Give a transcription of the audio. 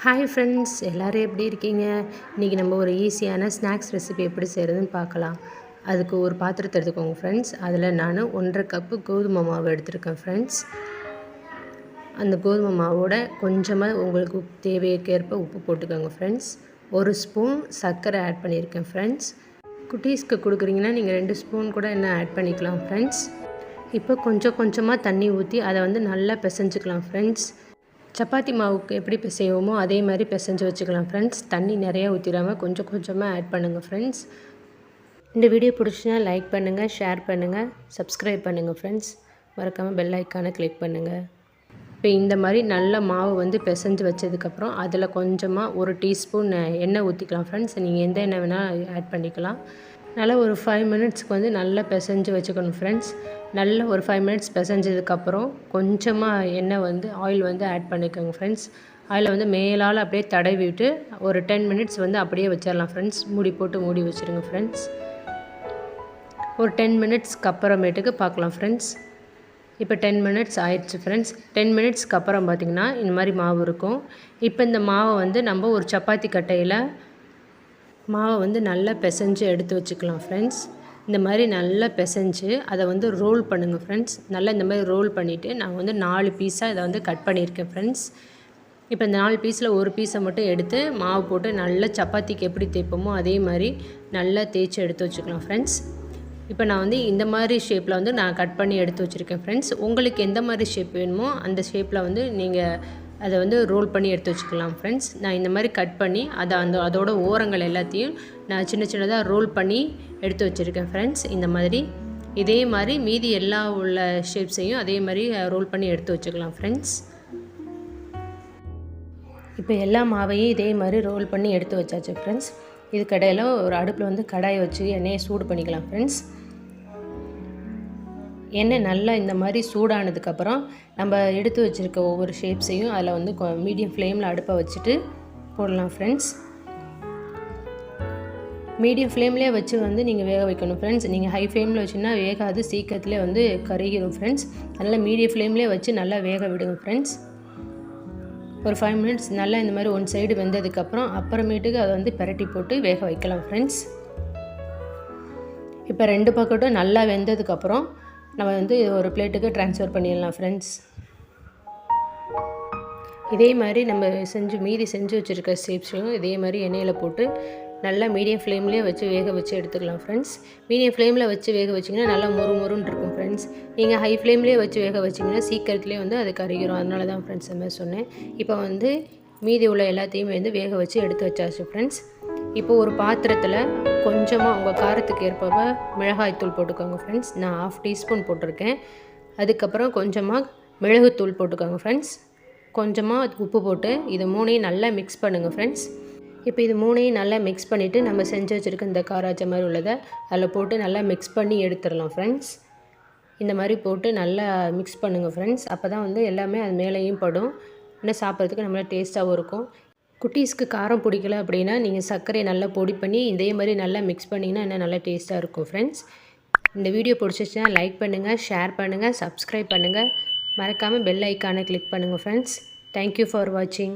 Hi friends, எல்லோரும் எப்படி இருக்கீங்க? இன்றைக்கி நம்ம ஒரு ஈஸியான ஸ்நாக்ஸ் ரெசிபி எப்படி செய்கிறதுன்னு பார்க்கலாம். அதுக்கு ஒரு பாத்திரத்தை எடுத்துக்கோங்க ஃப்ரெண்ட்ஸ். அதில் நான் 1.5 கப்பு கோதுமை மாவு எடுத்துருக்கேன் ஃப்ரெண்ட்ஸ். அந்த கோதுமை மாவோட கொஞ்சமாக உங்களுக்கு தேவைக்கேற்ப உப்பு போட்டுக்கோங்க ஃப்ரெண்ட்ஸ். 1 ஸ்பூன் சர்க்கரை ஆட் பண்ணியிருக்கேன் ஃப்ரெண்ட்ஸ். குட்டீஸ்க்கு கொடுக்குறீங்கன்னா நீங்கள் 2 ஸ்பூன் கூட என்ன ஆட் பண்ணிக்கலாம் ஃப்ரெண்ட்ஸ். இப்போ கொஞ்சமாக தண்ணி ஊற்றி அதை நல்லா பிசைஞ்சுக்கலாம் ஃப்ரெண்ட்ஸ். சப்பாத்தி மாவுக்கு எப்படி பிசைவோமோ அதே மாதிரி பிசைஞ்சு வச்சுக்கலாம் ஃப்ரெண்ட்ஸ். தண்ணி நிறையா ஊற்றிடாமல் கொஞ்சமாக ஆட் பண்ணுங்கள் ஃப்ரெண்ட்ஸ். இந்த வீடியோ பிடிச்சினா லைக் பண்ணுங்கள், ஷேர் பண்ணுங்கள், சப்ஸ்கிரைப் பண்ணுங்கள் ஃப்ரெண்ட்ஸ். மறக்காமல் பெல் ஐக்கானை கிளிக் பண்ணுங்கள். இப்போ இந்த மாதிரி நல்ல மாவு பிசைஞ்சு வச்சதுக்கப்புறம் அதில் கொஞ்சமாக 1 டீஸ்பூன் எண்ணெய் ஊற்றிக்கலாம் ஃப்ரெண்ட்ஸ். நீங்கள் எந்த எண்ணெய் வேணால் ஆட் பண்ணிக்கலாம். நல்லா ஒரு 5 மினிட்ஸ்க்கு நல்லா பிசைஞ்சு வச்சுக்கணும் ஃப்ரெண்ட்ஸ். நல்லா ஒரு 5 மினிட்ஸ் பிசைஞ்சதுக்கப்புறம் கொஞ்சமாக எண்ணெய் ஆயில் ஆட் பண்ணிக்கோங்க ஃப்ரெண்ட்ஸ். அதில் மேலால் அப்படியே தடவி விட்டு ஒரு 10 மினிட்ஸ் அப்படியே வச்சிடலாம் ஃப்ரெண்ட்ஸ். மூடி போட்டு மூடி வச்சுருங்க ஃப்ரெண்ட்ஸ். ஒரு 10 மினிட்ஸ்க்கு அப்புறமேட்டுக்கு பார்க்கலாம் ஃப்ரெண்ட்ஸ். இப்போ 10 மினிட்ஸ் ஆயிடுச்சு ஃப்ரெண்ட்ஸ். 10 மினிட்ஸ்க்கு அப்புறம் பார்த்திங்கன்னா இந்த மாதிரி மாவு இருக்கும். இப்போ இந்த மாவை நம்ம ஒரு சப்பாத்தி கட்டையில் மாவை நல்லா பிசைஞ்சு எடுத்து வச்சுக்கலாம் ஃப்ரெண்ட்ஸ். இந்த மாதிரி நல்லா பிசைஞ்சு அதை ரோல் பண்ணுங்கள் ஃப்ரெண்ட்ஸ். நல்லா இந்த மாதிரி ரோல் பண்ணிவிட்டு நான் 4 பீஸாக இதை கட் பண்ணியிருக்கேன் ஃப்ரெண்ட்ஸ். இப்போ இந்த 4 பீஸில் ஒரு பீஸை மட்டும் எடுத்து மாவு போட்டு நல்லா சப்பாத்திக்கு எப்படி தேய்ப்போமோ அதே மாதிரி நல்லா தேய்ச்சி எடுத்து வச்சுக்கலாம் ஃப்ரெண்ட்ஸ். இப்போ நான் இந்த மாதிரி ஷேப்பில் நான் கட் பண்ணி எடுத்து வச்சுருக்கேன் ஃப்ரெண்ட்ஸ். உங்களுக்கு எந்த மாதிரி ஷேப் வேணுமோ அந்த ஷேப்பில் நீங்கள் அதை ரோல் பண்ணி எடுத்து வச்சுக்கலாம் ஃப்ரெண்ட்ஸ். நான் இந்த மாதிரி கட் பண்ணி அதோட ஓரங்கள் எல்லாத்தையும் நான் சின்னதாக ரோல் பண்ணி எடுத்து வச்சுருக்கேன் ஃப்ரெண்ட்ஸ். இந்த மாதிரி இதே மாதிரி மீதி எல்லா உள்ள ஷேப்ஸையும் அதே மாதிரி ரோல் பண்ணி எடுத்து வச்சுக்கலாம் ஃப்ரெண்ட்ஸ். இப்போ எல்லா மாவையும் இதே மாதிரி ரோல் பண்ணி எடுத்து வச்சாச்சு ஃப்ரெண்ட்ஸ். இதுக்கடையில் ஒரு அடுப்பில் கடாயை வச்சு எண்ணெயை சூடு பண்ணிக்கலாம் ஃப்ரெண்ட்ஸ். எண்ணெய் நல்லா இந்த மாதிரி சூடானதுக்கப்புறம் நம்ம எடுத்து வச்சுருக்க ஒவ்வொரு ஷேப்ஸையும் அதில் மீடியம் ஃப்ளேமில் அடுப்பை வச்சுட்டு போடலாம் ஃப்ரெண்ட்ஸ். மீடியம் ஃப்ளேம்லேயே வச்சு நீங்கள் வேக வைக்கணும் ஃப்ரெண்ட்ஸ். நீங்கள் ஹை ஃப்ளேமில் வச்சுன்னா வேகாது, சீக்கிரத்துலேயே கருகிடும் ஃப்ரெண்ட்ஸ். அதனால் மீடியம் ஃப்ளேம்லேயே வச்சு நல்லா வேக விடுங்க ஃப்ரெண்ட்ஸ். ஒரு 5 மினிட்ஸ் நல்லா இந்த மாதிரி ஒன் சைடு வெந்ததுக்கப்புறம் அப்புறமேட்டுக்கு அதை பிரட்டி போட்டு வேக வைக்கலாம் ஃப்ரெண்ட்ஸ். இப்போ 2 பக்கட்டும் நல்லா வெந்ததுக்கப்புறம் நம்ம ஒரு பிளேட்டுக்கு ட்ரான்ஸ்ஃபர் பண்ணிடலாம் ஃப்ரெண்ட்ஸ். இதே மாதிரி நம்ம மீதி செஞ்சு வச்சுருக்க ஷேப்ஸையும் இதே மாதிரி எண்ணெயில் போட்டு நல்லா மீடியம் ஃப்ளேம்லேயே வச்சு வேக வச்சு எடுத்துக்கலாம் ஃப்ரெண்ட்ஸ். மீடியம் ஃப்ளேமில் வச்சு வேக வச்சிங்கன்னா நல்லா மொறுன்னு இருக்கும் ஃப்ரெண்ட்ஸ். நீங்கள் ஹை ஃப்ளேம்லேயே வச்சு வேக வச்சிங்கன்னா சீக்கிரத்துலேயே அது கருகிரும். அதனால தான் ஃப்ரெண்ட்ஸ் அந்த மாதிரி சொன்னேன். இப்போ மீதி உள்ள எல்லாத்தையும் வேக வச்சு எடுத்து வச்சாச்சு ஃப்ரெண்ட்ஸ். இப்போ ஒரு பாத்திரத்தில் கொஞ்சமாக உங்கள் காரத்துக்கு ஏற்ப மிளகாய்த்தூள் போட்டுக்கோங்க ஃப்ரெண்ட்ஸ். நான் 1/2 டீஸ்பூன் போட்டிருக்கேன். அதுக்கப்புறம் கொஞ்சமாக மிளகுத்தூள் போட்டுக்கோங்க ஃப்ரெண்ட்ஸ். கொஞ்சமாக உப்பு போட்டு இது 3ஐயும் நல்லா மிக்ஸ் பண்ணுங்கள் ஃப்ரெண்ட்ஸ். இப்போ இது 3ஐயும் நல்லா மிக்ஸ் பண்ணிவிட்டு நம்ம செஞ்சு வச்சுருக்க இந்த காராச்ச மாதிரி உள்ளதை அதில் போட்டு நல்லா மிக்ஸ் பண்ணி எடுத்துடலாம் ஃப்ரெண்ட்ஸ். இந்த மாதிரி போட்டு நல்லா மிக்ஸ் பண்ணுங்கள் ஃப்ரெண்ட்ஸ். அப்போ தான் எல்லாமே அது மேலேயும் படும். இன்னும் சாப்பிட்றதுக்கு நம்மளா டேஸ்ட்டாகவும் இருக்கும். குட்டீஸ்க்கு காரம் பிடிக்கல அப்படின்னா நீங்கள் சர்க்கரையை நல்லா பொடி பண்ணி இதே மாதிரி நல்லா மிக்ஸ் பண்ணிங்கன்னா இன்னும் நல்லா டேஸ்ட்டாக இருக்கும் ஃப்ரெண்ட்ஸ். இந்த வீடியோ பிடிச்சிச்சுன்னா லைக் பண்ணுங்கள், ஷேர் பண்ணுங்கள், சப்ஸ்கிரைப் பண்ணுங்கள். மறக்காமல் பெல் ஐக்கானை கிளிக் பண்ணுங்கள் ஃப்ரெண்ட்ஸ். தேங்க்யூ ஃபார் வாட்சிங்.